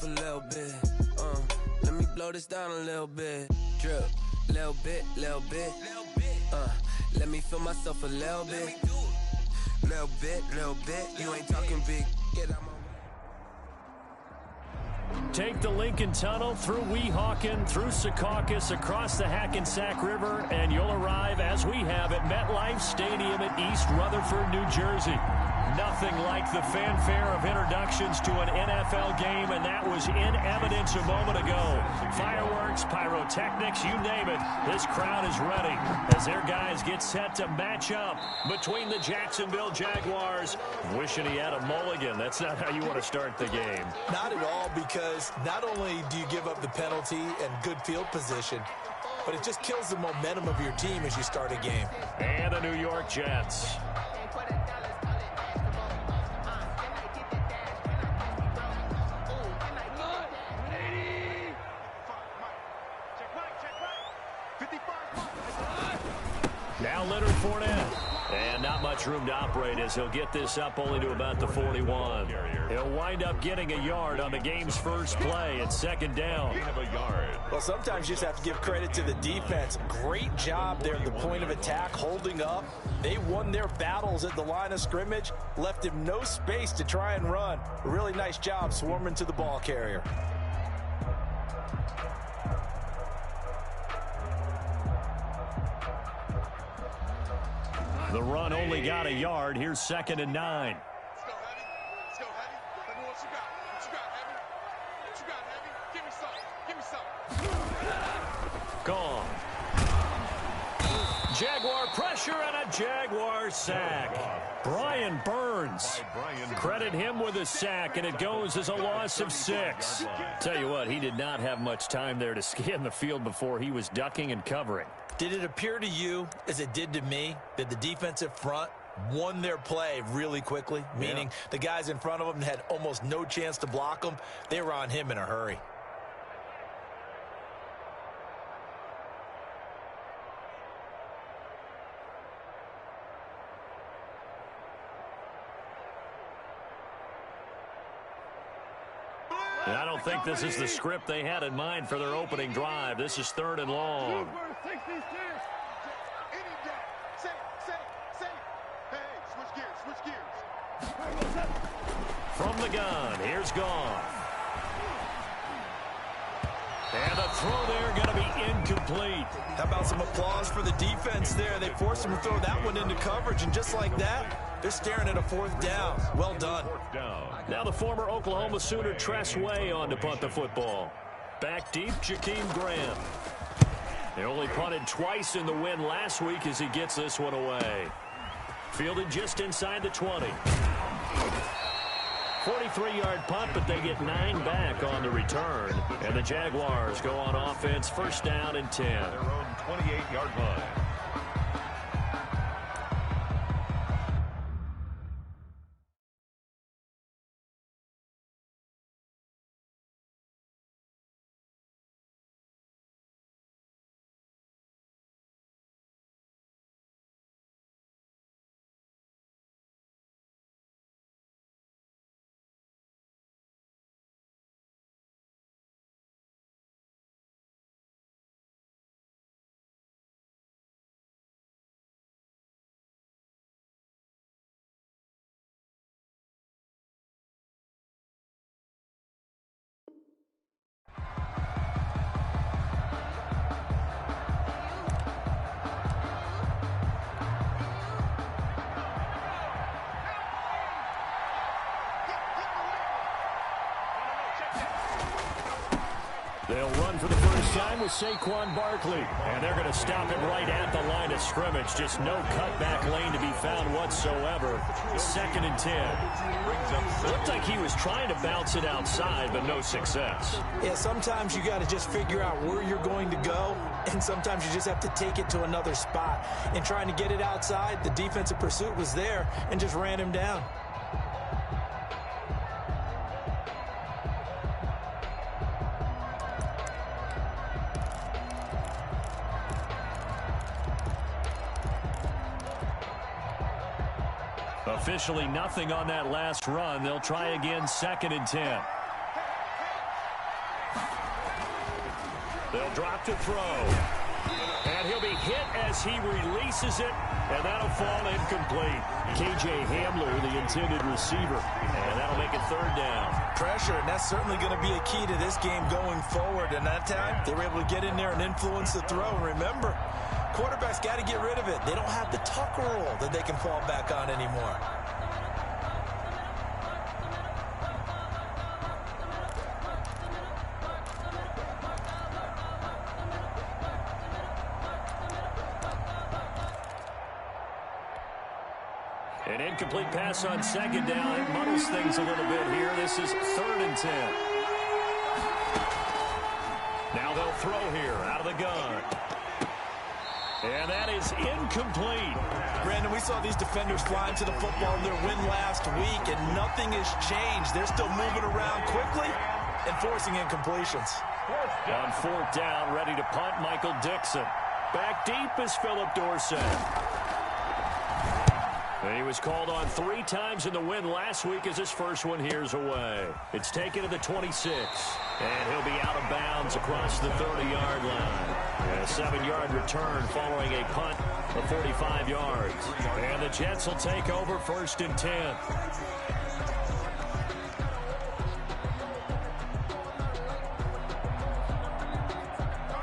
A little bit, let me blow this down a little bit. Drip, little bit, let me feel myself a little bit. Little bit, you ain't talking big. Get out my way. Take the Lincoln Tunnel through Weehawken, through Secaucus, across the Hackensack River, and you'll arrive, as we have, at MetLife Stadium at East Rutherford, New Jersey. Nothing like the fanfare of introductions to an NFL game, and that was in evidence a moment ago. Fireworks, pyrotechnics, you name it. This crowd is ready as their guys get set to match up between the Jacksonville Jaguars. Wishing he had a mulligan. That's not how you want to start the game. Not at all, because not only do you give up the penalty and good field position, but it just kills the momentum of your team as you start a game. And the New York Jets. Now Leonard Fournette. And not much room to operate as he'll get this up only to about the 41. He'll wind up getting a yard on the game's first play at second down. Well, sometimes you just have to give credit to the defense. Great job there at the point of attack, holding up. They won their battles at the line of scrimmage, left him no space to try and run. A really nice job swarming to the ball carrier. The run only got a yard. Here's 2nd and 9. Let's go, Heavy. Let's go, Heavy. Let me know what you got. What you got, Heavy? What you got, Heavy? Give me some. Give me some. Gone. Jaguar pressure and a Jaguar sack. Brian Burns. Credit him with a sack, and it goes as a loss of 6. Tell you what, he did not have much time there to scan the field before he was ducking and covering. Did it appear to you, as it did to me, that the defensive front won their play really quickly? Meaning the guys in front of them had almost no chance to block them. They were on him in a hurry. And I don't think this is the script they had in mind for their opening drive. This is 3rd and long. From the gun, here's Goff. And the throw there going to be incomplete. How about some applause for the defense there? They forced him to throw that one into coverage, and just like that, they're staring at a 4th down. Well done. Now the former Oklahoma Sooner Tress Way on to punt the football. Back deep, Jakeem Graham. They only punted twice in the win last week as he gets this one away. Fielded just inside the 20. 43-yard punt, but they get 9 back on the return. And the Jaguars go on offense, 1st down and 10. Their own 28-yard line. They'll run for the first time with Saquon Barkley. And they're going to stop him right at the line of scrimmage. Just no cutback lane to be found whatsoever. 2nd and 10. Looked like he was trying to bounce it outside, but no success. Yeah, sometimes you got to just figure out where you're going to go, and sometimes you just have to take it to another spot. And trying to get it outside, the defensive pursuit was there and just ran him down. Officially nothing on that last run. They'll try again, 2nd and 10. They'll drop to throw. And he'll be hit as he releases it, and that'll fall incomplete. K.J. Hamler, the intended receiver, and that'll make it third down. Pressure, and that's certainly going to be a key to this game going forward. And that time, they were able to get in there and influence the throw. And remember, quarterbacks got to get rid of it. They don't have the tuck rule that they can fall back on anymore. An incomplete pass on second down. It muddles things a little bit here. This is 3rd and 10. Now they'll throw here out of the gun. And that is incomplete. Brandon, we saw these defenders flying to the football in their win last week, and nothing has changed. They're still moving around quickly and forcing incompletions. On 4th down, ready to punt, Michael Dixon. Back deep is Philip Dorsett. And he was called on 3 times in the win last week as his first one here's away. It's taken to the 26. And he'll be out of bounds across the 30-yard line. And a 7-yard return following a punt of 45 yards. And the Jets will take over 1st and 10.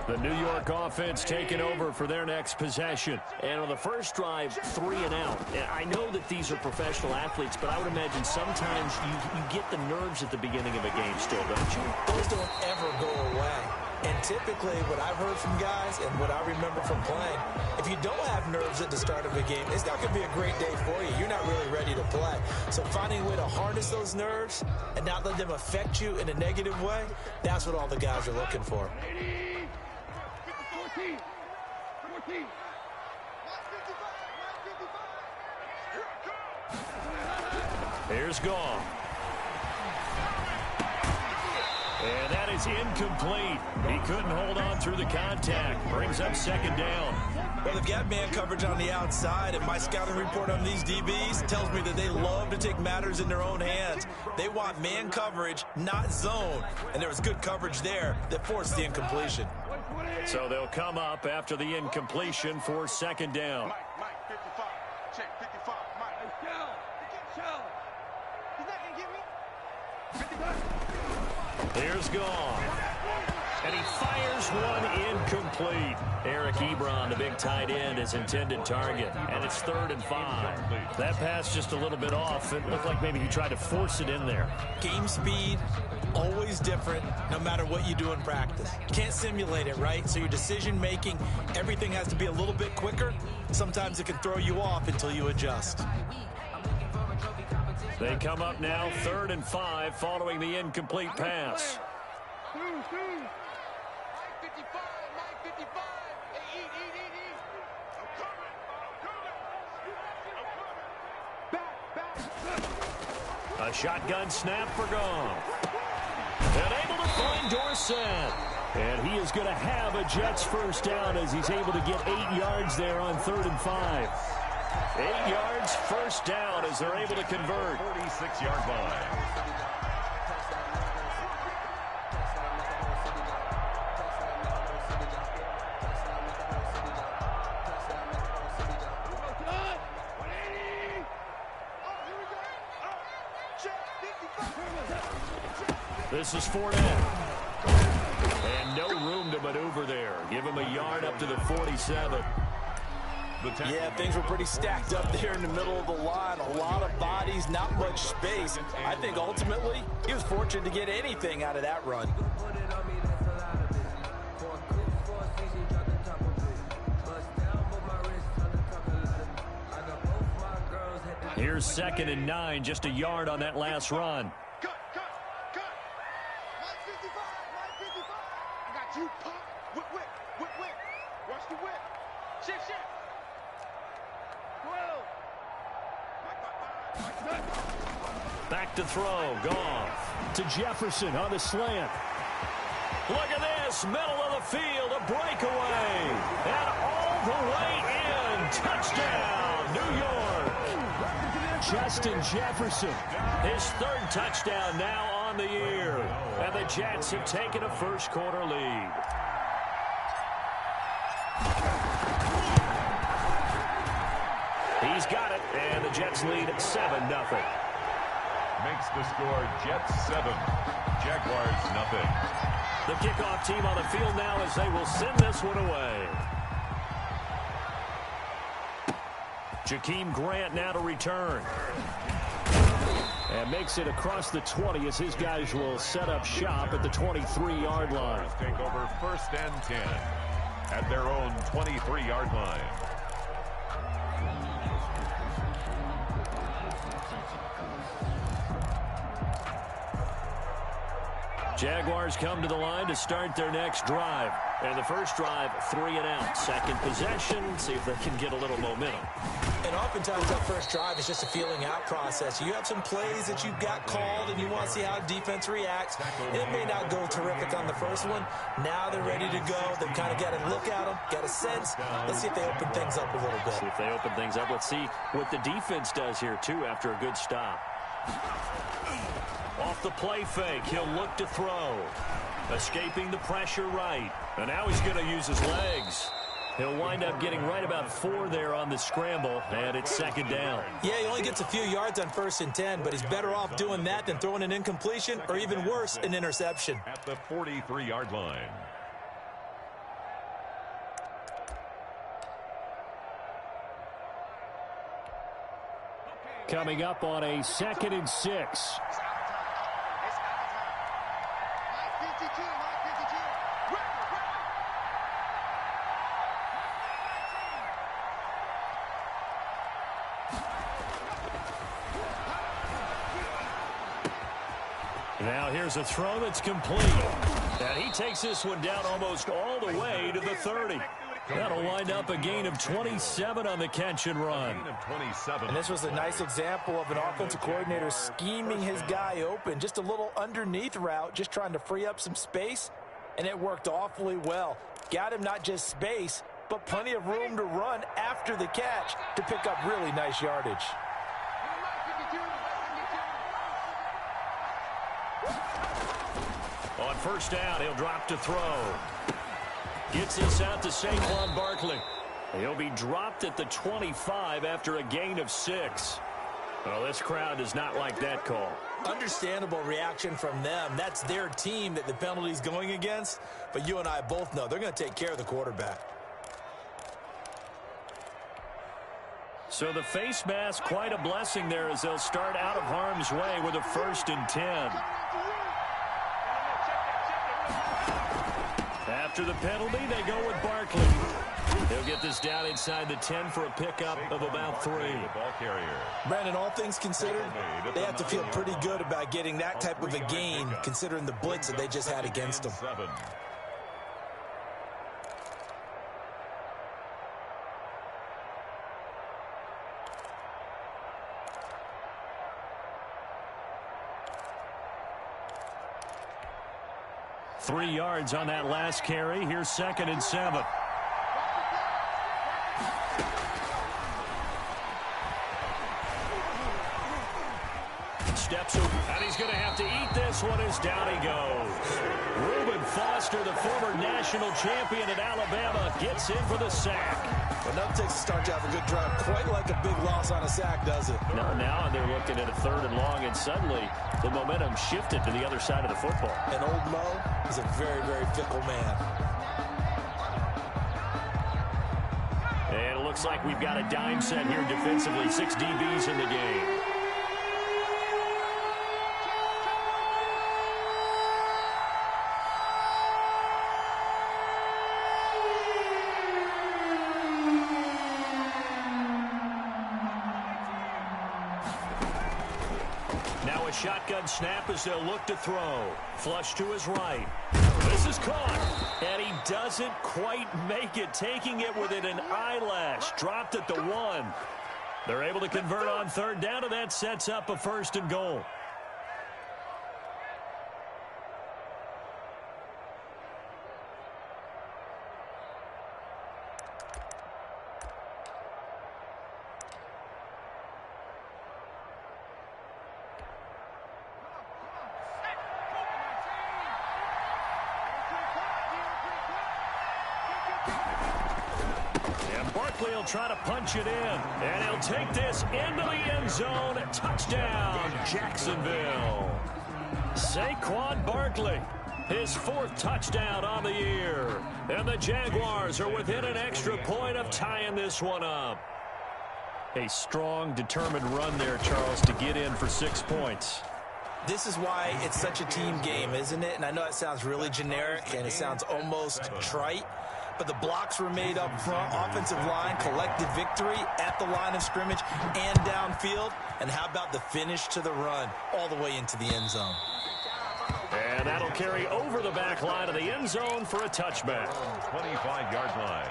The New York offense taking over for their next possession. And on the first drive, 3 and out. And I know that these are professional athletes, but I would imagine sometimes you get the nerves at the beginning of a game still, don't you? Those don't ever go away. And typically what I've heard from guys and what I remember from playing, if you don't have nerves at the start of a game, it's not going to be a great day for you. You're not really ready to play. So finding a way to harness those nerves and not let them affect you in a negative way, that's what all the guys are looking for. Here's Goff. And that is incomplete. He couldn't hold on through the contact. Brings up 2nd down. Well, they've got man coverage on the outside, and my scouting report on these DBs tells me that they love to take matters in their own hands. They want man coverage, not zone. And there was good coverage there that forced the incompletion. So they'll come up after the incompletion for 2nd down. Mike, 55. Check, 55. Mike. He's not going to get me. Here's Goff. And he fires one incomplete. Eric Ebron, the big tight end, his intended target. And it's 3rd and 5. That pass just a little bit off. It looked like maybe he tried to force it in there. Game speed, always different, no matter what you do in practice. You can't simulate it, right? So your decision making, everything has to be a little bit quicker. Sometimes it can throw you off until you adjust. They come up now 3rd and 5 following the incomplete pass. A shotgun snap for Goff. And able to find Dorsett. And he is going to have a Jets first down as he's able to get 8 yards there on 3rd and 5. 8 yards, first down as they're able to convert. 46-yard line. This is Fournette. And no room to maneuver there. Give him a yard up to the 47. Yeah, things were pretty stacked up there in the middle of the line. A lot of bodies, not much space. I think ultimately he was fortunate to get anything out of that run. Here's 2nd and 9, just a yard on that last run. Cut. Mike 55. I got you, pop. Whip. Watch the whip. Shift. 12. Back to throw. Goff to Jefferson on the slant. Look at this. Middle of the field. A breakaway. And all the way in. Touchdown, New York. Justin Jefferson. His 3rd touchdown now on the year. And the Jets have taken a first quarter lead. He's got it, and the Jets lead 7-0. Makes the score Jets 7, Jaguars nothing. The kickoff team on the field now as they will send this one away. Jakeem Grant now to return. And makes it across the 20 as his guys will set up shop at the 23-yard line. Take over 1st and 10 at their own 23-yard line. Jaguars come to the line to start their next drive. And the first drive, 3 and out. Second possession, see if they can get a little momentum. And oftentimes that first drive is just a feeling out process. You have some plays that you've got called and you want to see how defense reacts. It may not go terrific on the first one. Now they're ready to go. They've kind of got a look at them, got a sense. Let's see if they open things up a little bit. See if they open things up. Let's see what the defense does here, too, after a good stop. Off the play fake, he'll look to throw. Escaping the pressure right. And now he's going to use his legs. He'll wind up getting right about 4 there on the scramble, and it's 2nd down. Yeah, he only gets a few yards on 1st and 10, but he's better off doing that than throwing an incompletion or even worse, an interception. At the 43-yard line. Coming up on a 2nd and 6. Now here's a throw that's complete. And he takes this one down almost all the way to the 30. That'll wind up a gain of 27 on the catch and run. And this was a nice example of an offensive coordinator scheming his guy open. Just a little underneath route, just trying to free up some space. And it worked awfully well. Got him not just space, but plenty of room to run after the catch to pick up really nice yardage. On 1st down, he'll drop to throw. Gets this out to Saquon Barkley. He'll be dropped at the 25 after a gain of 6. Well, this crowd does not like that call. Understandable reaction from them. That's their team that the penalty's going against. But you and I both know they're going to take care of the quarterback. So the face mask, quite a blessing there as they'll start out of harm's way with a 1st and 10. After the penalty, they go with Barkley. He'll get this down inside the 10 for a pickup of about 3. Brandon, all things considered, they have to feel pretty good about getting that type of a gain, considering the blitz that they just had against them. Three yards on that last carry. Here's 2nd and 7. Steps over, and he's going to have to eat this one as down he goes. Reuben Foster, the former national champion at Alabama, gets in for the sack. Well, nothing takes a start to have a good drive quite like a big loss on a sack, does it? Now they're looking at a 3rd and long, and suddenly the momentum shifted to the other side of the football. And old Mo is a very, very fickle man. And it looks like we've got a dime set here defensively. 6 DBs in the game. Shotgun snap as they'll look to throw. Flush to his right. This is caught. And he doesn't quite make it. Taking it within an eyelash. Dropped at the 1. They're able to convert on 3rd down, and that sets up a 1st and goal. Barkley will try to punch it in, and he'll take this into the end zone. Touchdown, Jacksonville. Saquon Barkley, his 4th touchdown on the year. And the Jaguars are within an extra point of tying this one up. A strong, determined run there, Charles, to get in for 6 points. This is why it's such a team game, isn't it? And I know it sounds really generic and it sounds almost trite, but the blocks were made up front, offensive line, collective victory at the line of scrimmage and downfield. And how about the finish to the run all the way into the end zone? And that'll carry over the back line of the end zone for a touchback. 25-yard line.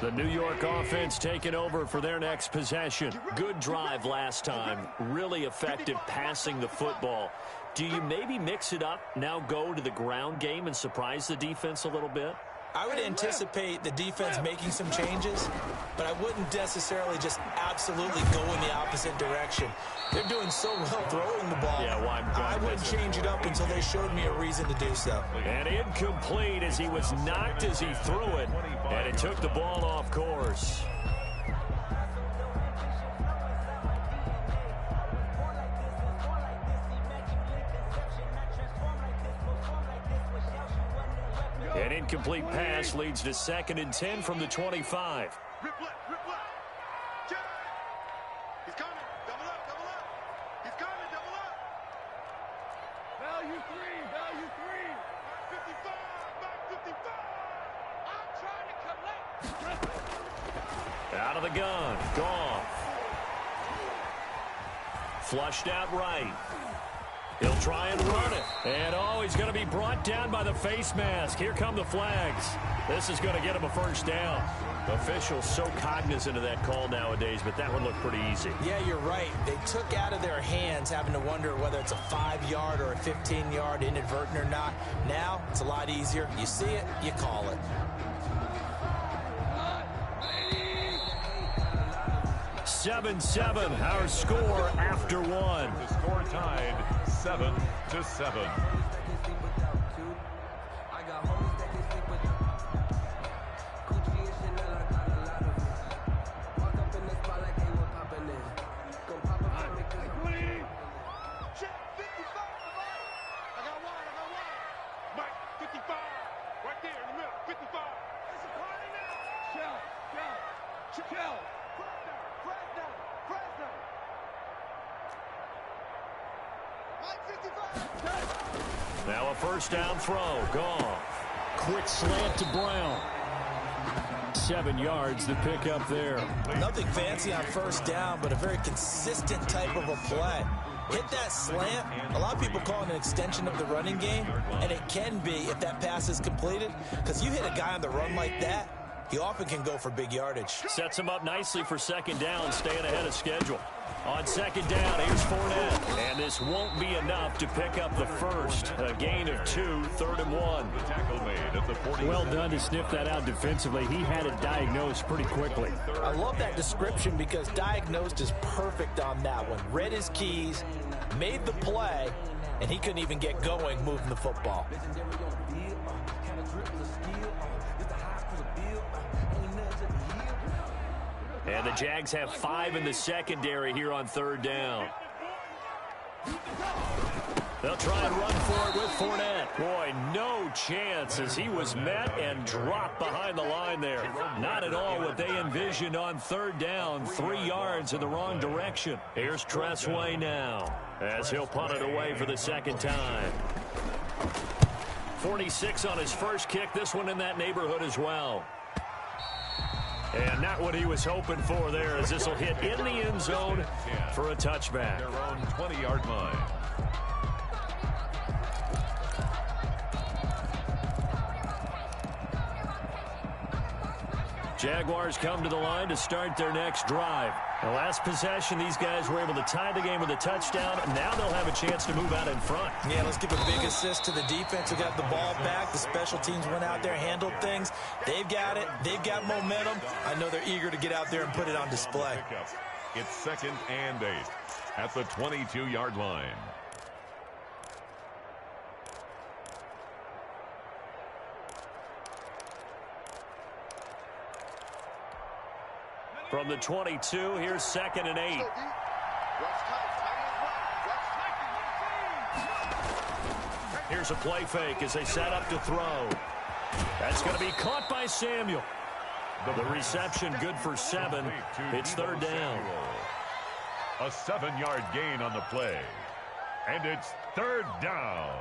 The New York offense taking over for their next possession. Good drive last time. Really effective passing the football. Do you maybe mix it up, now go to the ground game and surprise the defense a little bit? I would anticipate the defense making some changes, but I wouldn't necessarily just absolutely go in the opposite direction. They're doing so well throwing the ball. Yeah, well, I wouldn't change it up until they showed me a reason to do so. And incomplete as he was knocked as he threw it, and it took the ball off course. An incomplete pass leads to 2nd and 10 from the 25. Rip left, rip left. Check. He's coming. Double up, double up. He's coming, double up. Value 3, value 3. Back 55, back 55. I'm trying to collect. Out of the gun, Goff. Flushed out right. He'll try and run it. And, he's going to be brought down by the face mask. Here come the flags. This is going to get him a first down. Officials so cognizant of that call nowadays, but that one looked pretty easy. Yeah, you're right. They took out of their hands having to wonder whether it's a 5-yard or a 15-yard inadvertent or not. Now, it's a lot easier. You see it, you call it. 7-7, our score after one. The score tied 7-7. Now a first down throw. Goff. Quick slant to Brown. 7 yards to pick up there. Nothing fancy on first down, but a very consistent type of a play. Hit that slant. A lot of people call it an extension of the running game, and it can be if that pass is completed, because you hit a guy on the run like that, he often can go for big yardage. Sets him up nicely for second down, staying ahead of schedule. On second down, here's Fournette. And this won't be enough to pick up the first. A gain of 2, 3rd and 1. The tackle made at the 40. Well done to sniff that out defensively. He had it diagnosed pretty quickly. I love that description because diagnosed is perfect on that one. Read his keys, made the play, and he couldn't even get going moving the football. And the Jags have 5 in the secondary here on 3rd down. They'll try and run for it with Fournette. Boy, no chance as he was met and dropped behind the line there. Not at all what they envisioned on 3rd down. 3 yards in the wrong direction. Here's Tressway now as he'll punt it away for the second time. 46 on his first kick. This one in that neighborhood as well. And not what he was hoping for there, as this will hit in the end zone for a touchback. Their own 20-yard line. Jaguars come to the line to start their next drive. The last possession, these guys were able to tie the game with a touchdown. Now they'll have a chance to move out in front. Yeah, let's give a big assist to the defense who got the ball back. The special teams went out there, handled things. They've got it. They've got momentum. I know they're eager to get out there and put it on display. It's 2nd and 8 at the 22-yard line. From the 22, here's 2nd and 8. Here's a play fake as they set up to throw. That's going to be caught by Samuel. The reception good for 7. It's 3rd down. A 7-yard gain on the play. And it's 3rd down.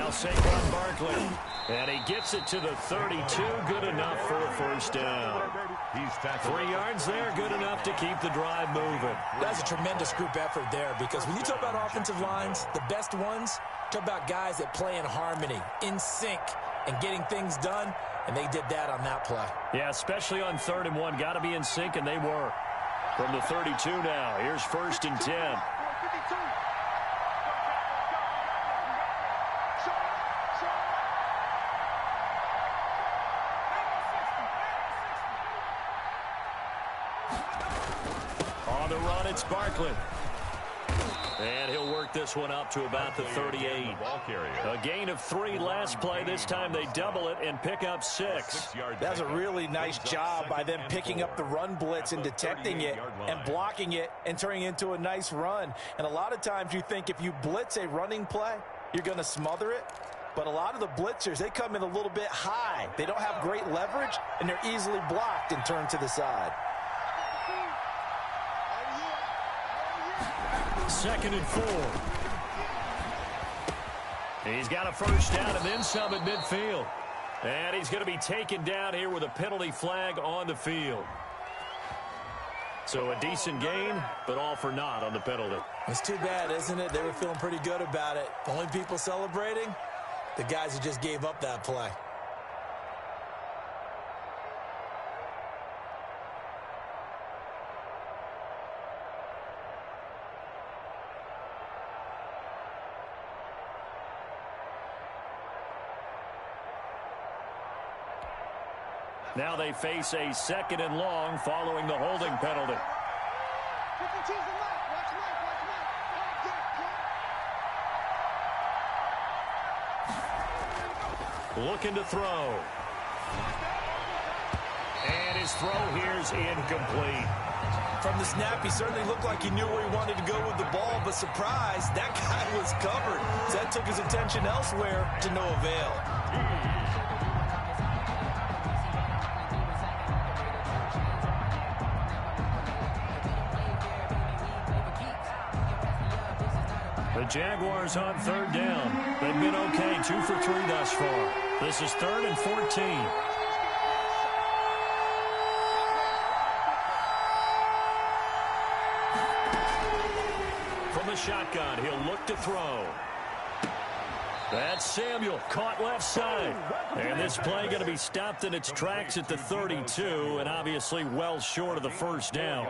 Saquon Barkley, and he gets it to the 32, good enough for a 1st down. He's tackled. 3 yards there, good enough to keep the drive moving. That's a tremendous group effort there, because when you talk about offensive lines, the best ones, talk about guys that play in harmony, in sync, and getting things done, and they did that on that play. Yeah, especially on 3rd and 1, got to be in sync, and they were. From the 32 now, here's 1st and 10. On the run, it's Barkley. And he'll work this one up to about the 38. A gain of 3 last play. This time they double it and pick up 6. That's a really nice job by them picking up the run blitz and detecting it and blocking it and turning it into a nice run. And a lot of times you think if you blitz a running play, you're going to smother it. But a lot of the blitzers, they come in a little bit high. They don't have great leverage, and they're easily blocked and turned to the side. 2nd and 4. He's got a 1st down and then some at midfield. And he's going to be taken down here with a penalty flag on the field. So a decent gain, but all for naught on the penalty. It's too bad, isn't it? They were feeling pretty good about it. The only people celebrating, the guys who just gave up that play. Now they face a 2nd and long following the holding penalty. Looking to throw. And his throw here's incomplete. From the snap, he certainly looked like he knew where he wanted to go with the ball, but surprise, that guy was covered. So that took his attention elsewhere to no avail. The Jaguars on 3rd down. They've been okay, 2 for 3 thus far. This is 3rd and 14. From the shotgun, he'll look to throw. That's Samuel, caught left side. And this play going to be stopped in its tracks at the 32, and obviously well short of the 1st down.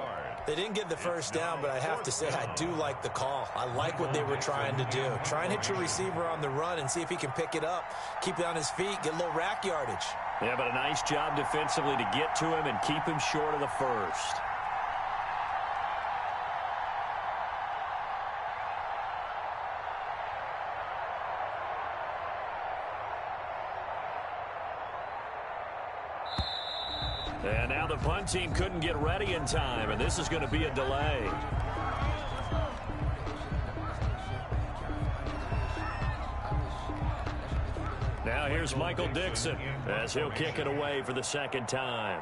They didn't get the 1st down, but I have to say I do like the call. I like what they were trying to do. Try and hit your receiver on the run and see if he can pick it up, keep it on his feet, get a little rack yardage. Yeah, but a nice job defensively to get to him and keep him short of the 1st. And now the punt team couldn't get ready in time, and this is going to be a delay. Now here's Michael Dixon as he'll kick it away for the 2nd time.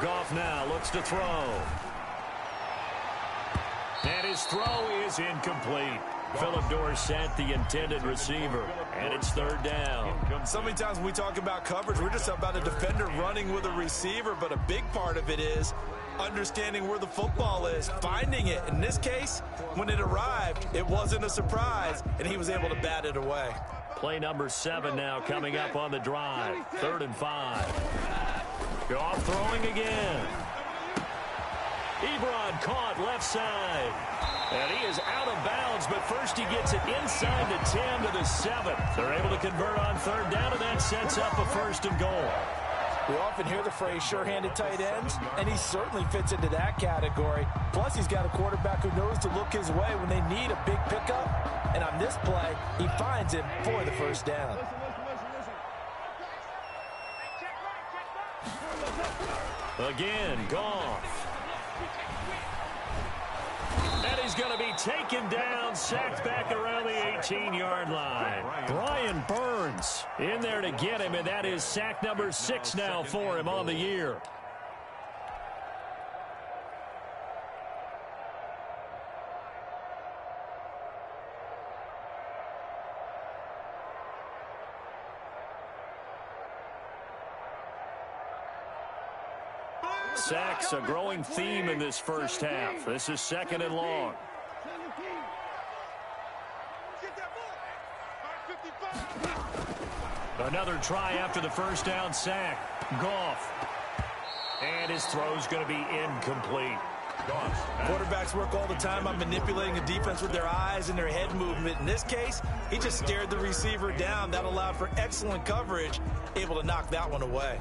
Goff now looks to throw. And his throw is incomplete. Philip Dorsett, the intended receiver, and it's third down. So many times when we talk about coverage, we're just about a defender running with a receiver, but a big part of it is understanding where the football is, finding it. In this case, when it arrived, it wasn't a surprise, and he was able to bat it away. Play number 7 now coming up on the drive. 3rd and 5. Goff throwing again. Ebron caught left side. And he is out of bounds, but first he gets it inside the 10 to the 7. They're able to convert on 3rd down, and that sets up a 1st and goal. We often hear the phrase sure-handed tight ends, and he certainly fits into that category. Plus, he's got a quarterback who knows to look his way when they need a big pickup. And on this play, he finds it for the 1st down. Again, Goff. And he's going to be taken down, sacked back around the 18-yard line. Brian Burns in there to get him, and that is sack number 6 now for him on the year. Sacks, a growing theme in this first half. This is 2nd and long. Another try after the 1st down sack. Goff. And his throw's going to be incomplete. Quarterbacks work all the time on manipulating a defense with their eyes and their head movement. In this case, he just stared the receiver down. That allowed for excellent coverage, able to knock that one away.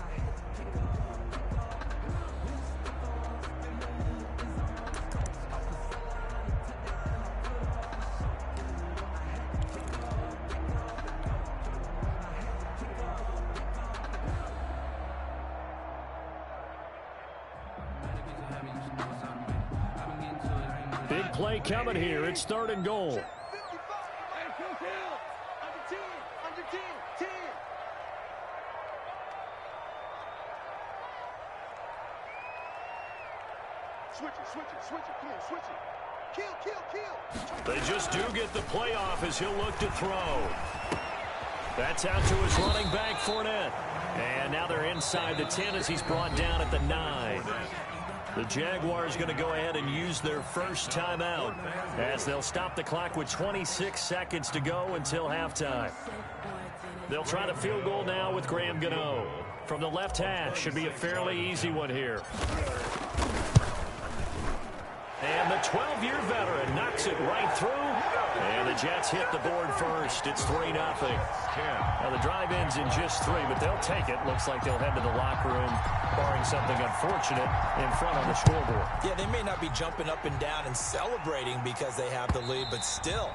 Big play coming here. It's 3rd and goal. Under 10. Switch it. Come on, switch it. Kill. They just do get the playoff as he'll look to throw. That's out to his running back, Fournette. And now they're inside the 10 as he's brought down at the 9. The Jaguars going to go ahead and use their first timeout as they'll stop the clock with 26 seconds to go until halftime. They'll try the field goal now with Graham Gano. From the left hash, should be a fairly easy one here. And the 12-year veteran knocks it right through. And the Jets hit the board first. It's 3-0. Now the drive ends in just 3, but they'll take it. Looks like they'll head to the locker room, barring something unfortunate, in front on the scoreboard. Yeah, they may not be jumping up and down and celebrating because they have the lead, but still,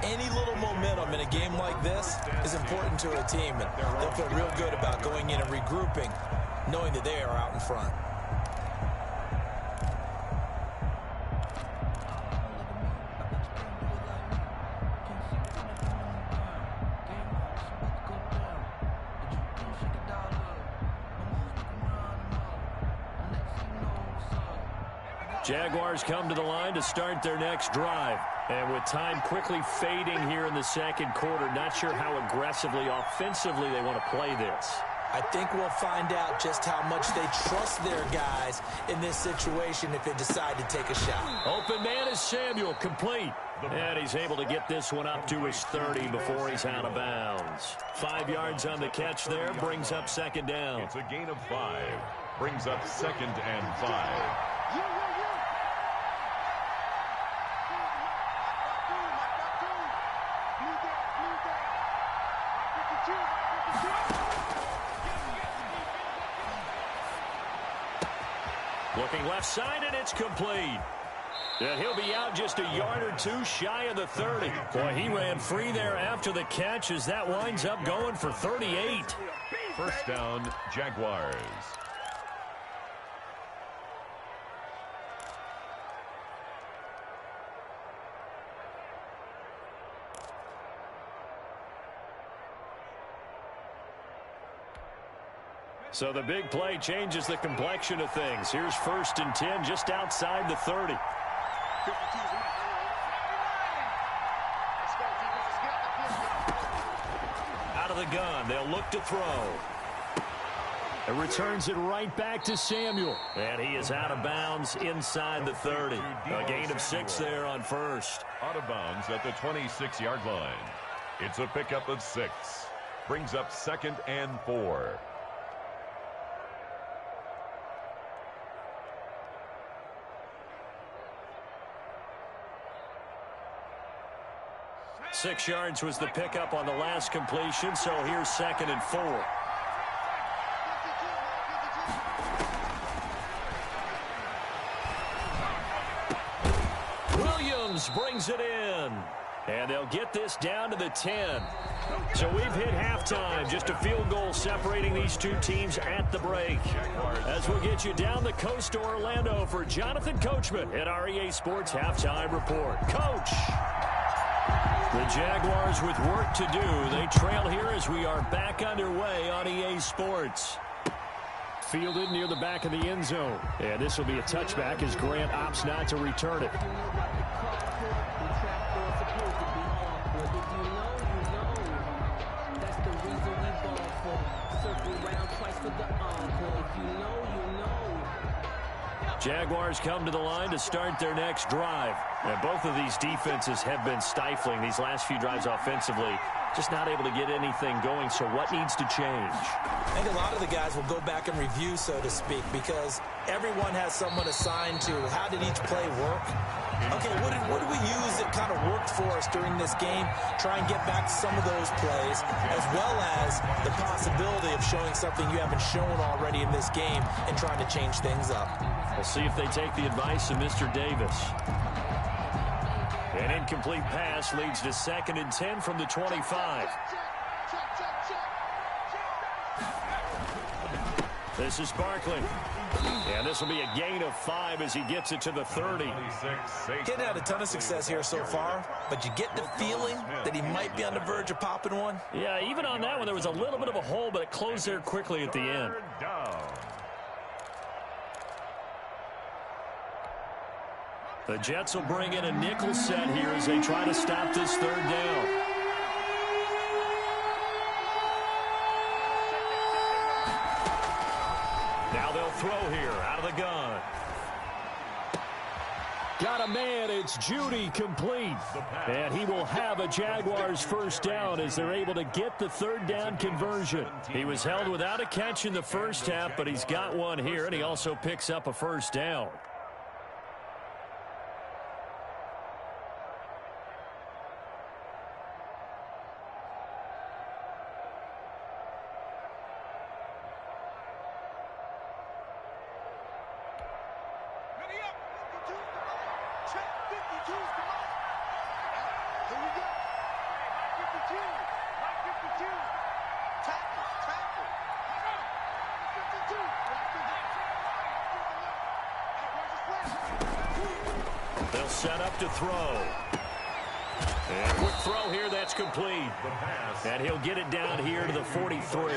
any little momentum in a game like this is important to a team. And they'll feel real good about going in and regrouping, knowing that they are out in front. Jaguars come to the line to start their next drive. And with time quickly fading here in the 2nd quarter, not sure how aggressively, offensively they want to play this. I think we'll find out just how much they trust their guys in this situation if they decide to take a shot. Open man is Samuel, complete. And he's able to get this one up to his 30 before he's out of bounds. 5 yards on the catch there, brings up 2nd down. It's a gain of 5. Brings up 2nd and 5. Looking left side, and it's complete. And he'll be out just a yard or 2 shy of the 30. Boy, he ran free there after the catch as that winds up going for 38. 1st down, Jaguars. So the big play changes the complexion of things. Here's 1st and 10 just outside the 30. Out of the gun, they'll look to throw. It returns it right back to Samuel. And he is out of bounds inside the 30. A gain of 6 there on 1st. Out of bounds at the 26-yard line. It's a pickup of 6. Brings up 2nd and 4. Six yards was the pickup on the last completion, so here's 2nd and 4. Williams brings it in. And they'll get this down to the 10. So we've hit halftime. Just a field goal separating these two teams at the break. As we'll get you down the coast to Orlando for Jonathan Coachman at our EA Sports Halftime Report. Coach! The Jaguars with work to do. They trail here as we are back underway on EA Sports. Fielded near the back of the end zone. And this will be a touchback as Grant opts not to return it. Jaguars come to the line to start their next drive. And both of these defenses have been stifling these last few drives offensively. Just not able to get anything going, so what needs to change? I think a lot of the guys will go back and review, so to speak, because everyone has someone assigned to how did each play work. Okay, what did we use that kind of worked for us during this game? Try and get back to some of those plays, as well as the possibility of showing something you haven't shown already in this game and trying to change things up. We'll see if they take the advice of Mr. Davis. An incomplete pass leads to 2nd and 10 from the 25. This is Barkley. And this will be a gain of 5 as he gets it to the 30. Getting had a ton of success here so far, but you get the feeling that he might be on the verge of popping one. Yeah, even on that one, there was a little bit of a hole, but it closed there quickly at the end. The Jets will bring in a nickel set here as they try to stop this 3rd down. Now they'll throw here out of the gun. Got a man, it's Judy complete. And he will have a Jaguars 1st down as they're able to get the 3rd down conversion. He was held without a catch in the 1st half, but he's got one here, and he also picks up a 1st down. They'll set up to throw. And quick throw here, that's complete. And he'll get it down here to the 43.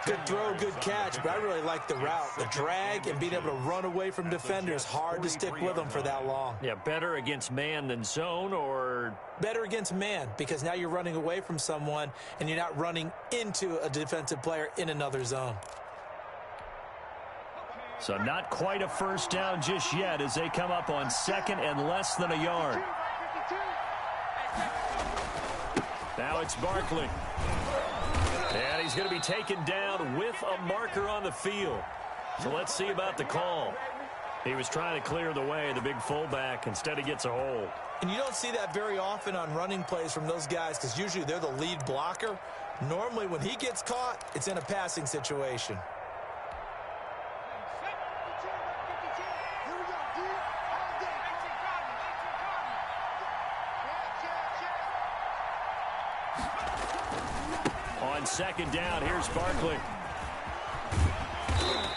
Good throw, good catch, but I really like the route. The drag and being able to run away from defenders, hard to stick with them for that long. Yeah, better against man than zone, or? Better against man, because now you're running away from someone and you're not running into a defensive player in another zone. So not quite a 1st down just yet as they come up on 2nd and less than a yard. Now it's Barkley. And he's going to be taken down with a marker on the field. So let's see about the call. He was trying to clear the way, the big fullback. Instead, he gets a hold. And you don't see that very often on running plays from those guys because usually they're the lead blocker. Normally, when he gets caught, it's in a passing situation. On 2nd down, here's Barkley.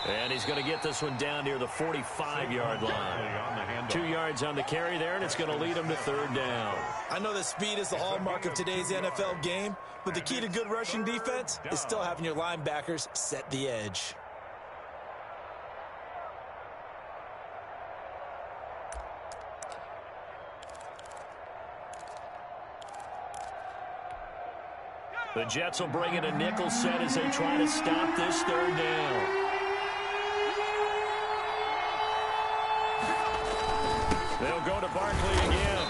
And he's going to get this one down near the 45-yard line. 2 yards on the carry there, and it's going to lead him to third down. I know that speed is the hallmark of today's NFL game, but the key to good rushing defense is still having your linebackers set the edge. The Jets will bring in a nickel set as they try to stop this third down. They'll go to Barkley again.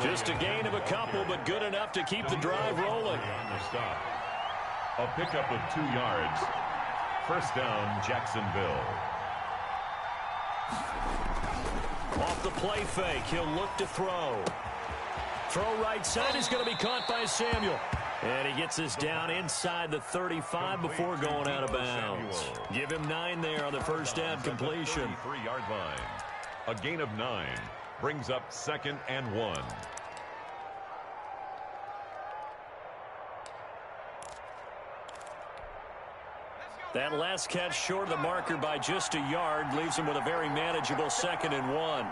Just a gain of a couple, but good enough to keep the drive rolling. A pickup of 2 yards. First down, Jacksonville. Off the play fake, he'll look to throw. Throw right side is going to be caught by Samuel. And he gets us down inside the 35 before going out of bounds. Give him 9 there on the first down completion. 33-yard line. A gain of 9 brings up 2nd and 1. That last catch short of the marker by just a yard leaves him with a very manageable 2nd and 1.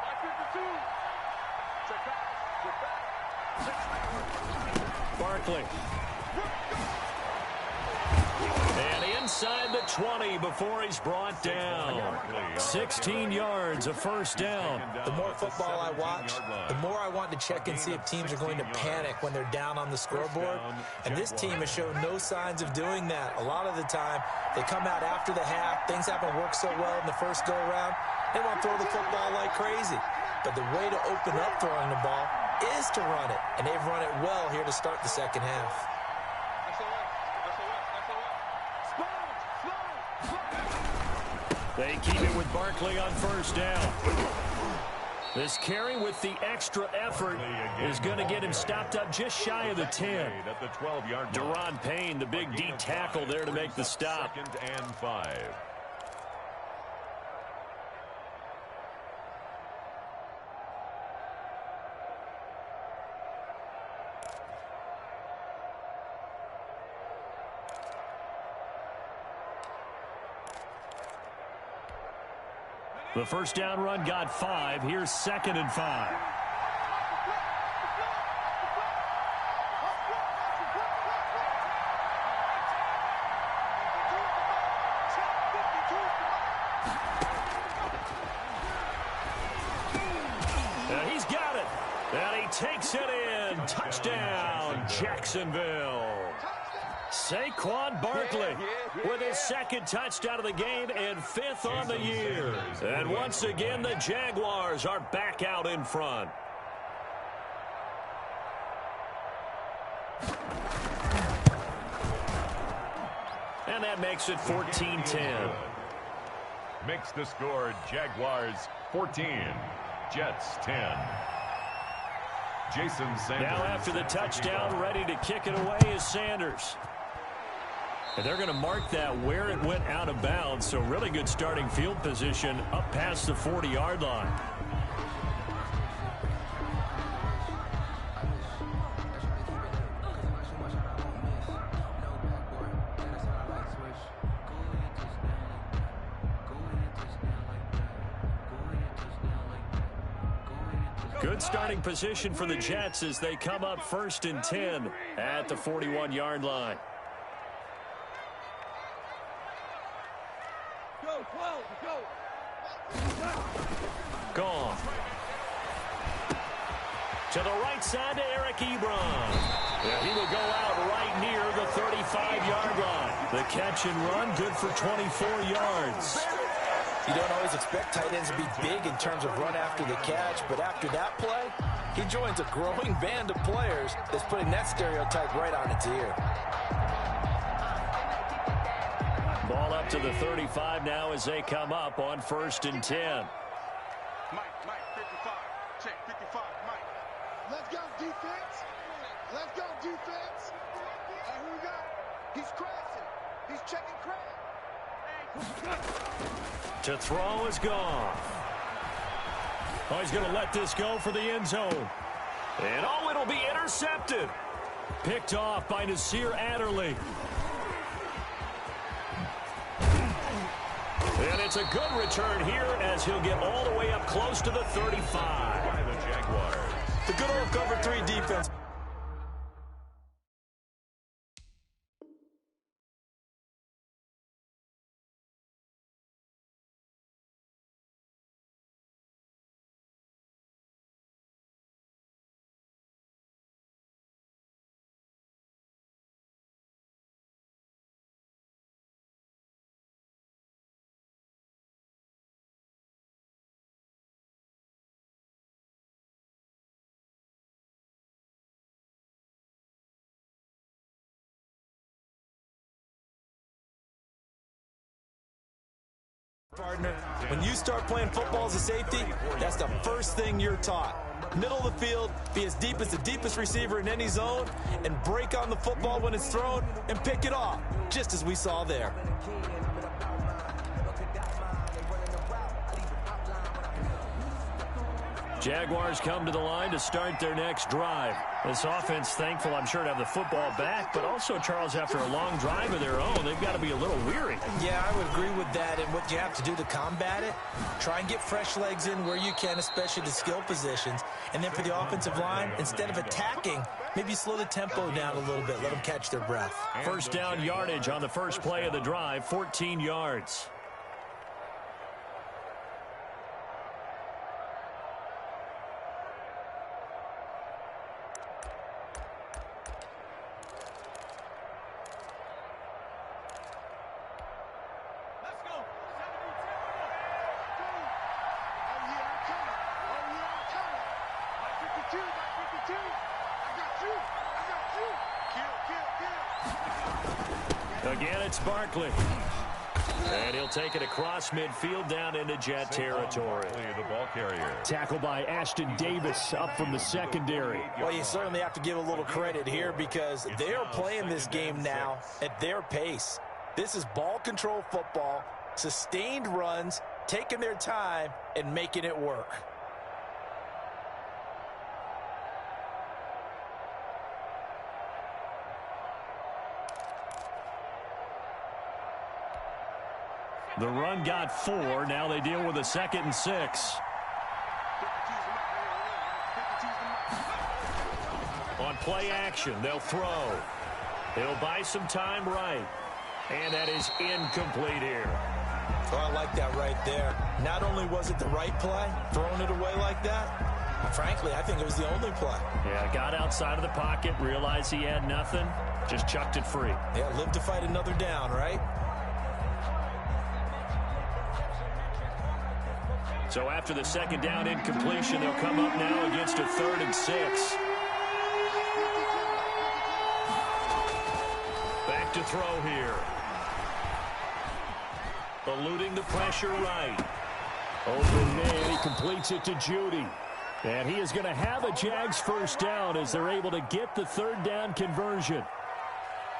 Barkley. And inside the 20 before he's brought down. 16 yards, a first down. The more football I watch, the more I want to check and see if teams are going to panic when they're down on the scoreboard. And this team has shown no signs of doing that. A lot of the time, they come out after the half. Things haven't worked so well in the first go-around. They want to throw the football like crazy. But the way to open up throwing the ball is to run it. And they've run it well here to start the second half. They keep it with Barkley on first down. This carry with the extra effort is going to get him stopped up just shy of the 10. At the 12-yard line. Deron Payne, the big D tackle there to make the stop. 2nd and 5. The first down run got 5. Here's 2nd and 5. And he's got it. And he takes it in. Touchdown, Jacksonville. Saquon Barkley with his 2nd touchdown of the game and 5th on the year. And once again, the Jaguars are back out in front. And that makes it 14-10. Makes the score Jaguars 14, Jets 10. Jason Sanders. Now after the touchdown, ready to kick it away is Sanders. And they're going to mark that where it went out of bounds. So really good starting field position up past the 40-yard line. Good starting position for the Jets as they come up 1st and 10 at the 41-yard line. Gone. To the right side to Eric Ebron. Yeah, he will go out right near the 35-yard line. The catch and run good for 24 yards. You don't always expect tight ends to be big in terms of run after the catch, but after that play, he joins a growing band of players that's putting that stereotype right on its ear. Ball up to the 35 now as they come up on 1st and 10. Mike, 55. Check, 55, Mike. Let's go, defense. Let's go, defense. And who we got? He's crashing. He's checking crash. To throw is gone. Oh, he's going to let this go for the end zone. And oh, it'll be intercepted. Picked off by Nasir Adderley. And it's a good return here as he'll get all the way up close to the 35. By the Jaguars. The good old cover 3 defense. Partner, when you start playing football as a safety, that's the first thing you're taught. Middle of the field, be as deep as the deepest receiver in any zone, and break on the football when it's thrown and pick it off, just as we saw there. Jaguars come to the line to start their next drive. This offense, thankful, I'm sure, to have the football back, but also, Charles, after a long drive of their own, they've got to be a little weary. Yeah, I would agree with that, and what you have to do to combat it, try and get fresh legs in where you can, especially the skill positions, and then for the offensive line, instead of attacking, maybe slow the tempo down a little bit, let them catch their breath. First down yardage on the first play of the drive, 14 yards. Again, it's Barkley. And he'll take it across midfield down into Jet territory. The ball carrier. Tackle by Ashton Davis up from the secondary. Well, you certainly have to give a little credit here because they are playing this game now at their pace. This is ball control football, sustained runs, taking their time, and making it work. The run got 4. Now they deal with a 2nd and 6. On play action, they'll throw. He'll buy some time right. And that is incomplete here. Oh, I like that right there. Not only was it the right play, throwing it away like that, frankly, I think it was the only play. Yeah, got outside of the pocket, realized he had nothing, just chucked it free. Yeah, live to fight another down, right? So after the 2nd down incompletion, they'll come up now against a 3rd and 6. Back to throw here. Eluding the pressure right. Open man, he completes it to Judy. And he is going to have a Jags first down as they're able to get the 3rd down conversion.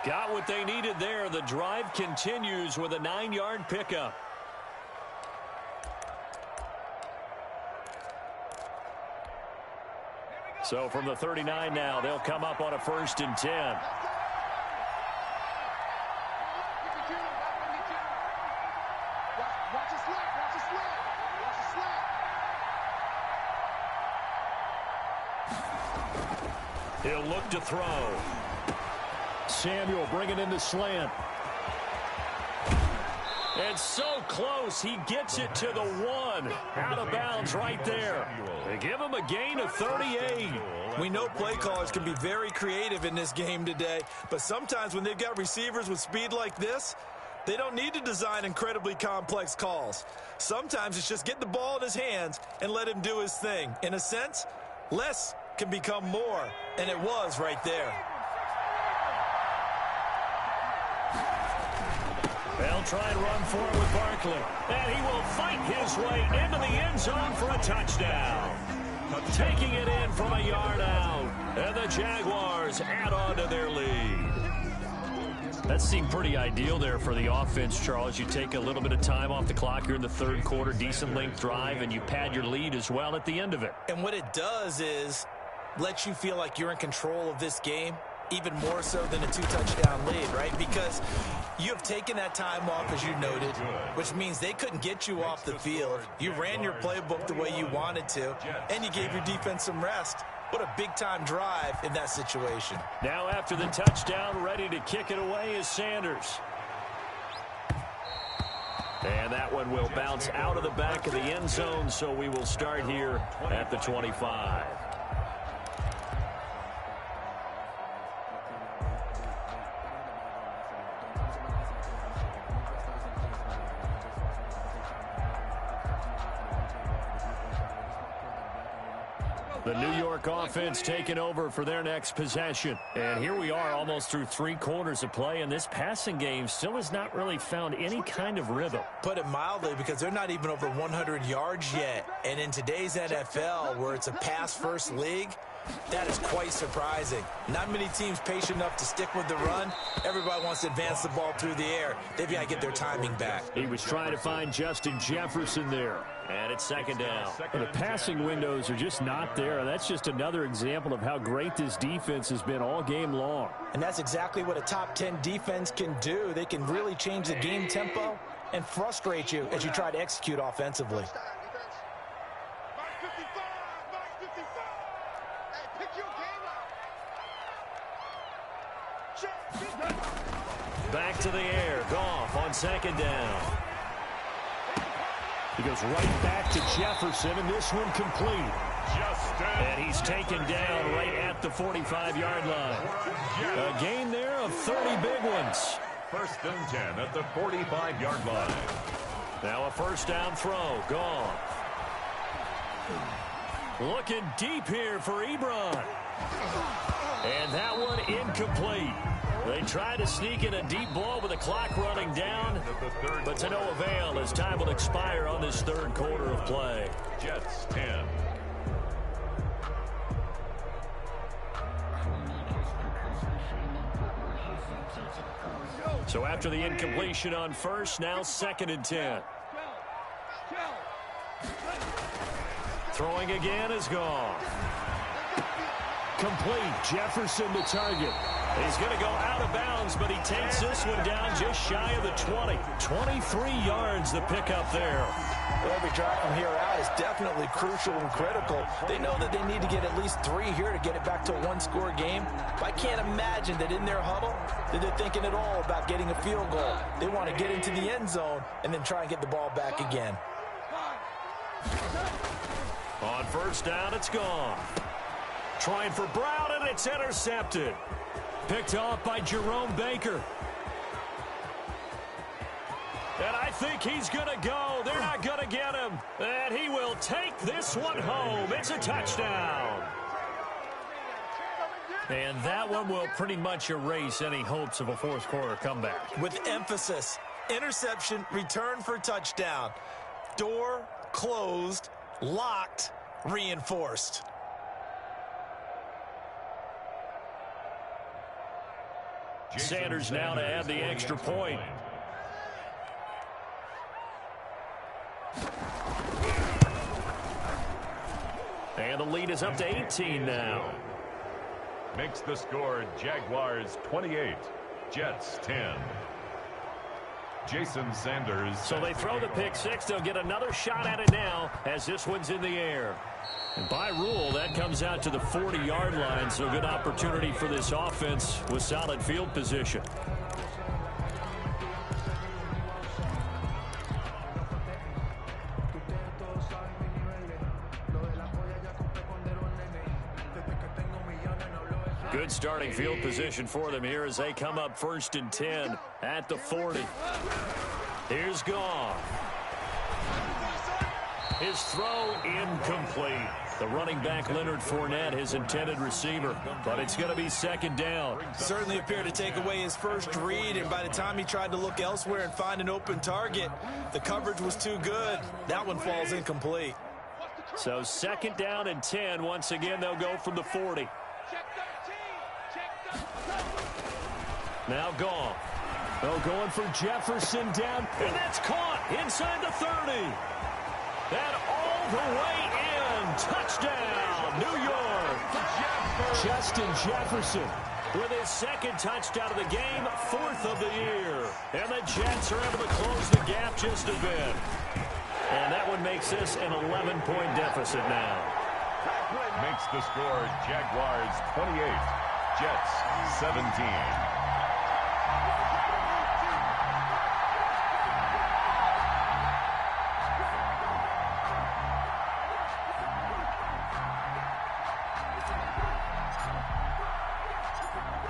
Got what they needed there. The drive continues with a 9-yard pickup. So from the 39 now, they'll come up on a 1st and 10. He'll look to throw. Samuel bringing in the slant. And so close, he gets it to the 1. Out of bounds right there. They give him a gain of 38. We know play callers can be very creative in this game today, but sometimes when they've got receivers with speed like this, they don't need to design incredibly complex calls. Sometimes it's just get the ball in his hands and let him do his thing. In a sense, less can become more, and it was right there. They'll try and run for it with Barkley. And he will fight his way into the end zone for a touchdown. Taking it in from a yard out. And the Jaguars add on to their lead. That seemed pretty ideal there for the offense, Charles. You take a little bit of time off the clock here in the 3rd quarter, decent length drive, and you pad your lead as well at the end of it. And what it does is let you feel like you're in control of this game even more so than a 2-touchdown lead, right? Because you have taken that time off, as you noted, which means they couldn't get you off the field. You ran your playbook the way you wanted to, and you gave your defense some rest. What a big-time drive in that situation. Now after the touchdown, ready to kick it away is Sanders. And that one will bounce out of the back of the end zone, so we will start here at the 25. The New York offense taking over for their next possession. And here we are almost through 3 quarters of play, and this passing game still has not really found any kind of rhythm. Put it mildly, because they're not even over 100 yards yet. And in today's NFL, where it's a pass-first league, that is quite surprising. Not many teams patient enough to stick with the run. Everybody wants to advance the ball through the air. They've got to get their timing back. He was trying to find Justin Jefferson there. And it's second down. And the passing windows are just not there. That's just another example of how great this defense has been all game long. And that's exactly what a top 10 defense can do. They can really change the game tempo and frustrate you as you try to execute offensively. Back to the air. Goff on second down. He goes right back to Jefferson, and this one complete. And he's taken down right at the 45-yard line. A gain there of 30 big ones. First and 10 at the 45-yard line. Now a first down throw. Goff. Looking deep here for Ebron. And that one incomplete. They try to sneak in a deep ball with the clock running down, but to no avail as time will expire on this third quarter of play. Jets 10. So after the incompletion on first, now second and 10. Throwing again is gone. Complete. Jefferson to target. He's going to go out of bounds, but he takes this one down just shy of the 20. 23 yards the pickup there. Well, every drive from here out is definitely crucial and critical. They know that they need to get at least 3 here to get it back to a one-score game. But I can't imagine that in their huddle that they're thinking at all about getting a field goal. They want to get into the end zone and then try and get the ball back again. On first down, it's gone. Trying for Brown, and it's intercepted. Picked off by Jerome Baker. And I think he's going to go. They're not going to get him. And he will take this one home. It's a touchdown. And that one will pretty much erase any hopes of a fourth quarter comeback. With emphasis, interception, return for touchdown. Door closed, locked, reinforced. Sanders now to add the extra point. And the lead is up to 18 now. Makes the score Jaguars 28, Jets 10. Jason Sanders. So they throw the pick six. They'll get another shot at it now as this one's in the air. And by rule, that comes out to the 40-yard line, so good opportunity for this offense with solid field position. Good starting field position for them here as they come up first and 10 at the 40. Here's Goff. His throw incomplete. The running back, Leonard Fournette, his intended receiver. But it's going to be second down. Certainly appeared to take away his first read, and by the time he tried to look elsewhere and find an open target, the coverage was too good. That one falls incomplete. So second down and 10. Once again, they'll go from the 40. Now Goff. Oh, going for Jefferson down, and that's caught inside the 30. And all the way in. Touchdown, New York. Justin Jefferson. with his second touchdown of the game, 4th of the year. And the Jets are able to close the gap just a bit. And that one makes this an 11-point deficit now. Makes the score Jaguars 28, Jets 17.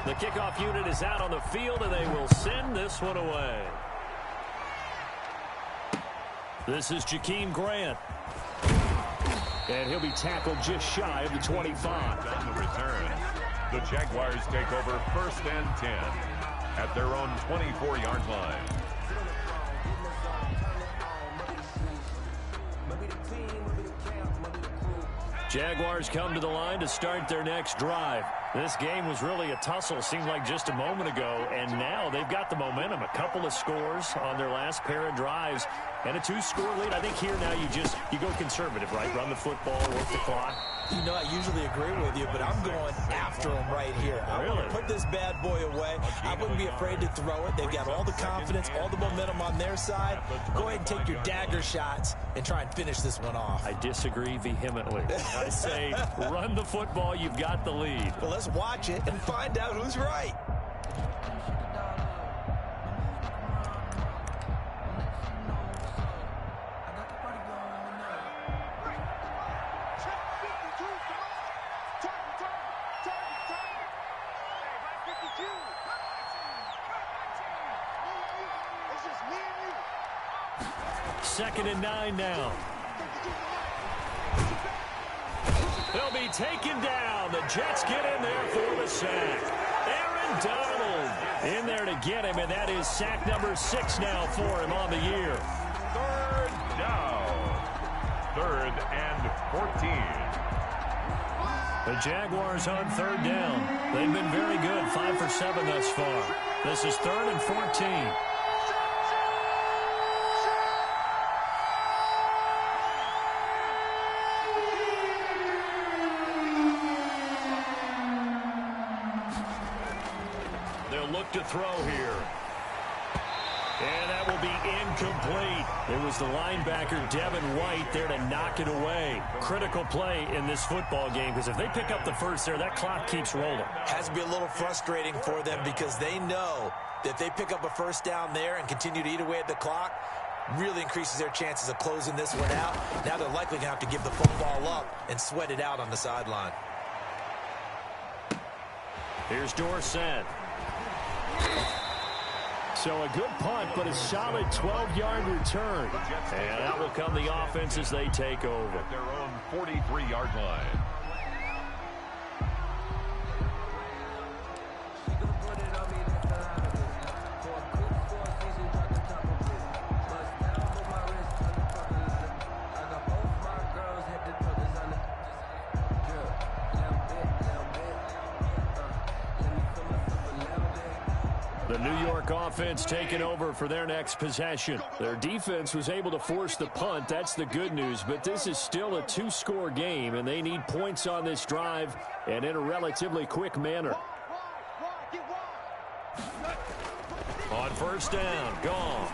The kickoff unit is out on the field, and they will send this one away. This is Jakeem Grant. And he'll be tackled just shy of the 25. On the return, the Jaguars take over 1st and 10 at their own 24-yard line. Jaguars come to the line to start their next drive. This game was really a tussle, seemed like just a moment ago, and now they've got the momentum. A couple of scores on their last pair of drives and a 2-score lead. I think here now you go conservative, right? Run the football, work the clock. You know, I usually agree with you, but I'm going after him right here. I want to put this bad boy away. I wouldn't be afraid to throw it. They've got all the confidence, all the momentum on their side. Go ahead and take your dagger shots and try and finish this one off. I disagree vehemently. I say run the football. You've got the lead. Well, let's watch it and find out who's right. Second and 9 now. They'll be taken down. The Jets get in there for the sack. Aaron Donald in there to get him, and that is sack number 6 now for him on the year. 3rd down. 3rd and 14. The Jaguars on 3rd down. They've been very good, 5 for 7 thus far. This is 3rd and 14. To throw here. And that will be incomplete. It was the linebacker Devin White there to knock it away. Critical play in this football game, because if they pick up the first there, that clock keeps rolling. Has to be a little frustrating for them, because they know that if they pick up a first down there and continue to eat away at the clock, really increases their chances of closing this one out. Now they're likely going to have to give the football up and sweat it out on the sideline. Here's Dorsett. So a good punt, but a solid 12-yard return. And that will come the offense as they take over. At their own 43-yard line. The New York offense taking over for their next possession. Their defense was able to force the punt. That's the good news. But this is still a 2-score game, and they need points on this drive and in a relatively quick manner. On 1st down, gone.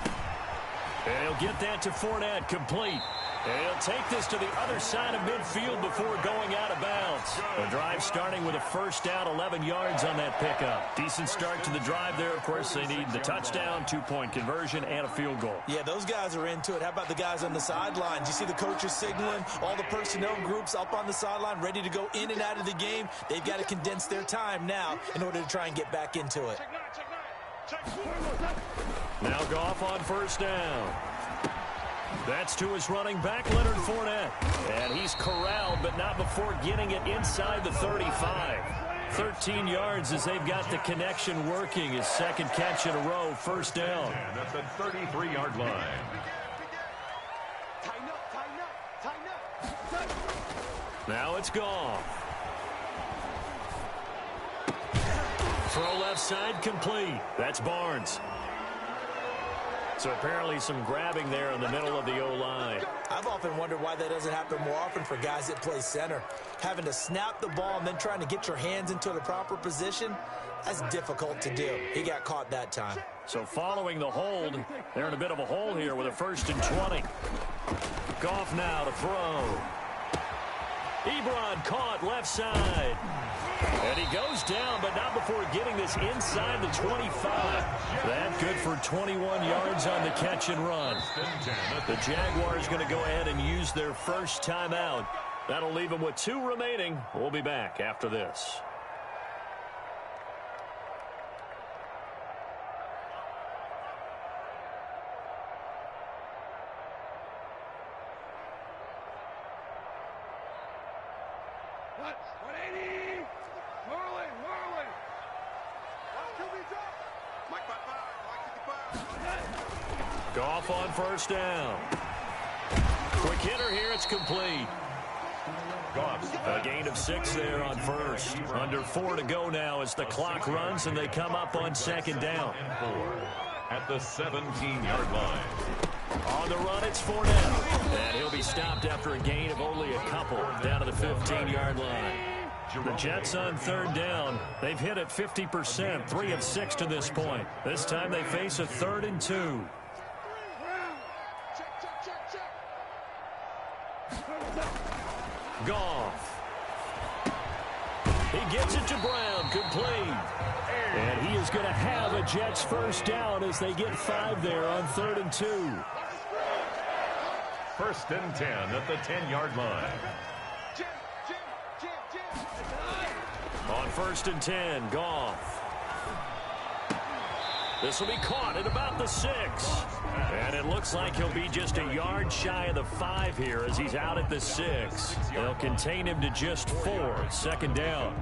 And he'll get that to Fournette, complete. And he'll take this to the other side of midfield before going out of bounds. The drive starting with a 1st down, 11 yards on that pickup. Decent start to the drive there. Of course, they need the touchdown, 2-point conversion, and a field goal. Yeah, those guys are into it. How about the guys on the sideline? Do you see the coaches signaling? All the personnel groups up on the sideline ready to go in and out of the game. They've got to condense their time now in order to try and get back into it. Now Goff on 1st down. That's to his running back, Leonard Fournette. And he's corralled, but not before getting it inside the 35. 13 yards as they've got the connection working. His second catch in a row, 1st down. And at the 33-yard line. Now it's gone. Throw left side complete. That's Barnes. So apparently some grabbing there in the middle of the O-line. I've often wondered why that doesn't happen more often for guys that play center. Having to snap the ball and then trying to get your hands into the proper position, that's difficult to do. He got caught that time. So following the hold, they're in a bit of a hole here with a 1st and 20. Goff now to throw. Ebron caught left side. And he goes down, but not before getting this inside the 25. That good for 21 yards on the catch and run. The Jaguars going to go ahead and use their first timeout. That'll leave them with 2 remaining. We'll be back after this. Goff on 1st down. Quick hitter here. It's complete. A gain of 6 there on 1st. Under 4 to go now as the clock runs and they come up on 2nd down. 4 at the 17-yard line. On the run, it's Fournette. And he'll be stopped after a gain of only a couple down to the 15-yard line. The Jets on 3rd down. They've hit it 50%, 3 of 6 to this point. This time they face a 3rd and 2. Goff. He gets it to Brown, complete. And he is going to have a Jets 1st down as they get 5 there on 3rd and 2. 1st and 10 at the 10-yard line. On 1st and 10, Goff. This will be caught at about the 6. And it looks like he'll be just a yard shy of the 5 here as he's out at the 6. They'll contain him to just 4. 2nd down.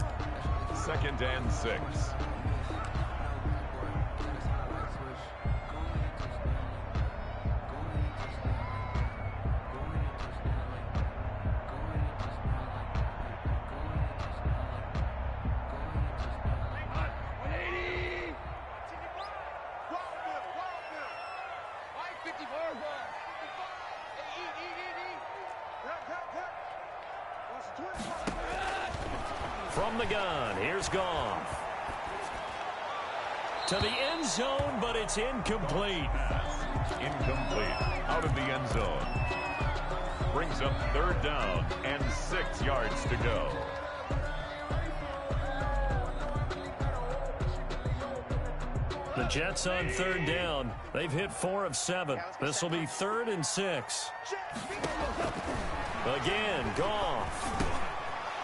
2nd and 6. From the gun, here's Goff. To the end zone, but it's incomplete. Incomplete. Out of the end zone. Brings up 3rd down and 6 yards to go. The Jets on 3rd down. They've hit 4 of 7. This will be 3rd and 6. Again, Goff.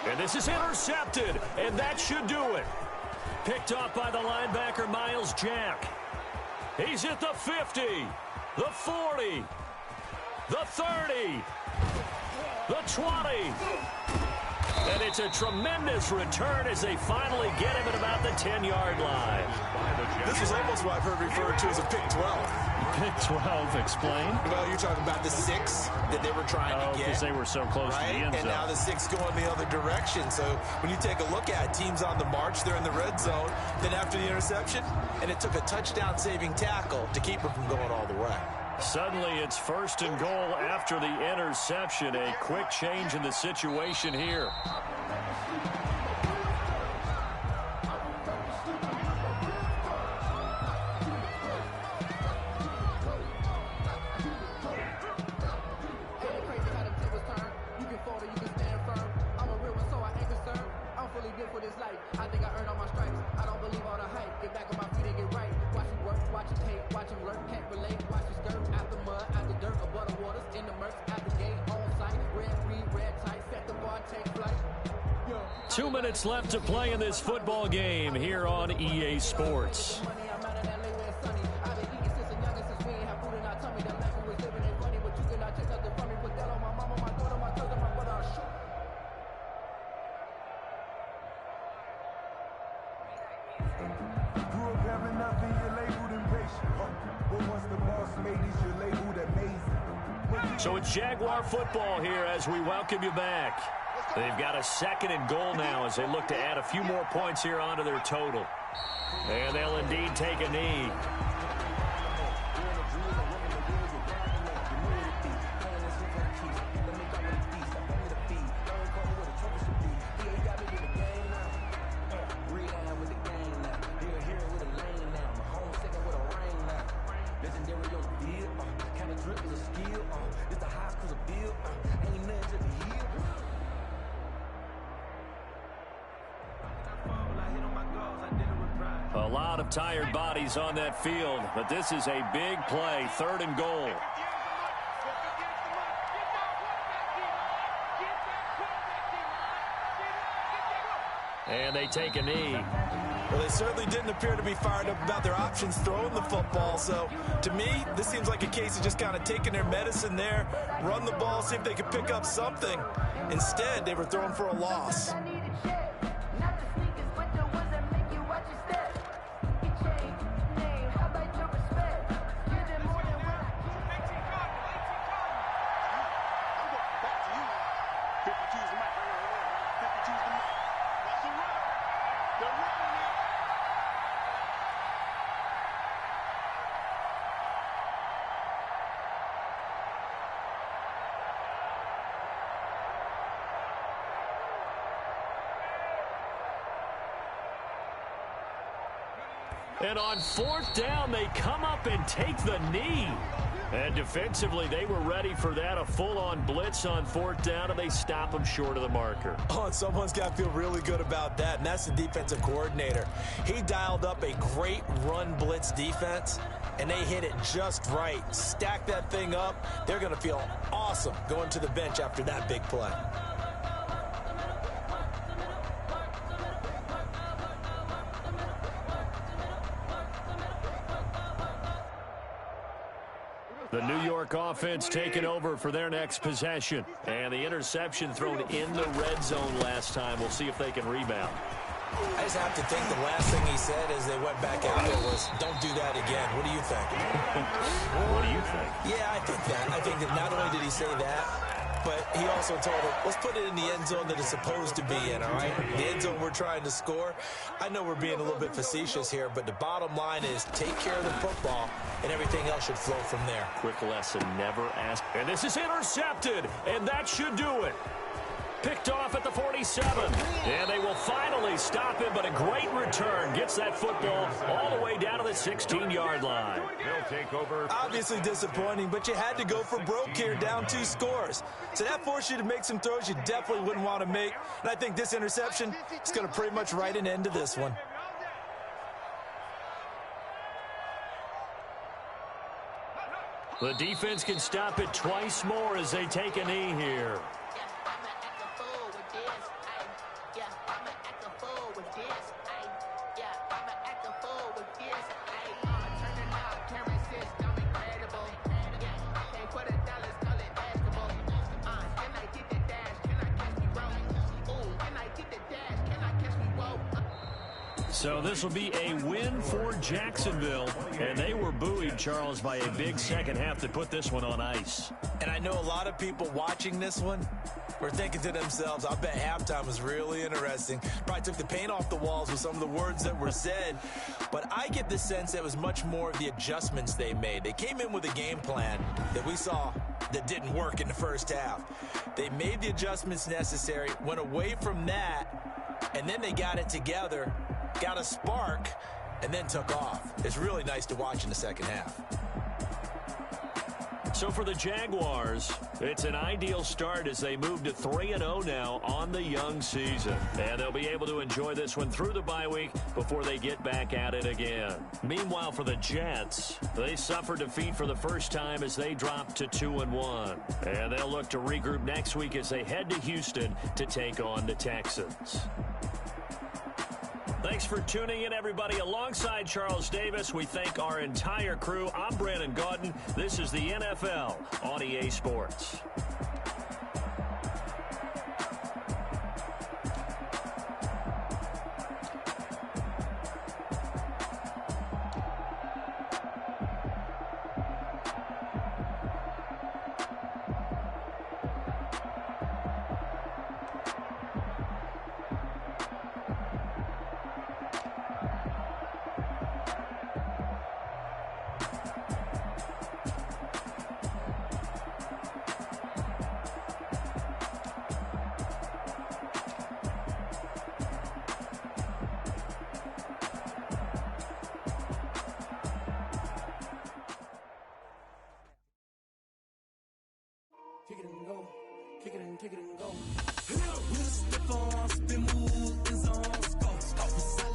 And this is intercepted, and that should do it. Picked off by the linebacker, Miles Jack. He's at the 50, the 40, the 30, the 20. And it's a tremendous return as they finally get him at about the 10-yard line. This is almost what I've heard referred to as a pick 12. Pick 12, explain. Well, you're talking about the 6 that they were trying to get. Because they were so close to the end zone. And now the 6 going the other direction. So when you take a look at it, teams on the march, they're in the red zone. Then after the interception, and it took a touchdown-saving tackle to keep them from going all the way. Suddenly it's 1st and goal after the interception. A quick change in the situation here. Left to play in this football game here on EA Sports. So it's Jaguar football here as we welcome you back. They've got a 2nd and goal now as they look to add a few more points here onto their total. And they'll indeed take a knee. A lot of tired bodies on that field, but this is a big play, 3rd and goal. And they take a knee. Well, they certainly didn't appear to be fired up about their options throwing the football. So, to me, this seems like a case of just kind of taking their medicine there, run the ball, see if they could pick up something. Instead, they were throwing for a loss. And on 4th down, they come up and take the knee. And defensively, they were ready for that, a full-on blitz on 4th down, and they stop them short of the marker. Oh, and someone's got to feel really good about that, and that's the defensive coordinator. He dialed up a great run blitz defense, and they hit it just right. Stack that thing up. They're going to feel awesome going to the bench after that big play. The New York offense taking over for their next possession. And the interception thrown in the red zone last time. We'll see if they can rebound. I just have to think the last thing he said as they went back out there was, don't do that again. What do you think? What do you think? Yeah, I think that. I think that not only did he say that, but he also told him, let's put it in the end zone that it's supposed to be in, all right? The end zone we're trying to score. I know we're being a little bit facetious here, but the bottom line is take care of the football, and everything else should flow from there. Quick lesson, never ask. And this is intercepted, and that should do it. Picked off at the 47. And they will finally stop him, but a great return gets that football all the way down to the 16-yard line. They'll take over. Obviously disappointing, but you had to go for broke here, down 2 scores. So that forced you to make some throws you definitely wouldn't want to make. And I think this interception is going to pretty much write an end to this one. The defense can stop it twice more as they take a knee here. So this will be a win for Jacksonville. And they were buoyed, Charles, by a big second half that put this one on ice. And I know a lot of people watching this one were thinking to themselves, I bet halftime was really interesting. Probably took the paint off the walls with some of the words that were said. But I get the sense that it was much more of the adjustments they made. They came in with a game plan that we saw that didn't work in the first half. They made the adjustments necessary, went away from that, and then they got it together, got a spark, and then took off. It's really nice to watch in the second half. So for the Jaguars, it's an ideal start as they move to 3-0 now on the young season. And they'll be able to enjoy this one through the bye week before they get back at it again. Meanwhile, for the Jets, they suffered defeat for the first time as they dropped to 2-1. And they'll look to regroup next week as they head to Houston to take on the Texans. Thanks for tuning in, everybody. Alongside Charles Davis, we thank our entire crew. I'm Brandon Gaudin. This is the NFL on EA Sports. Kick it and go. Kick it and go. With a step on, spin move, and zones, go.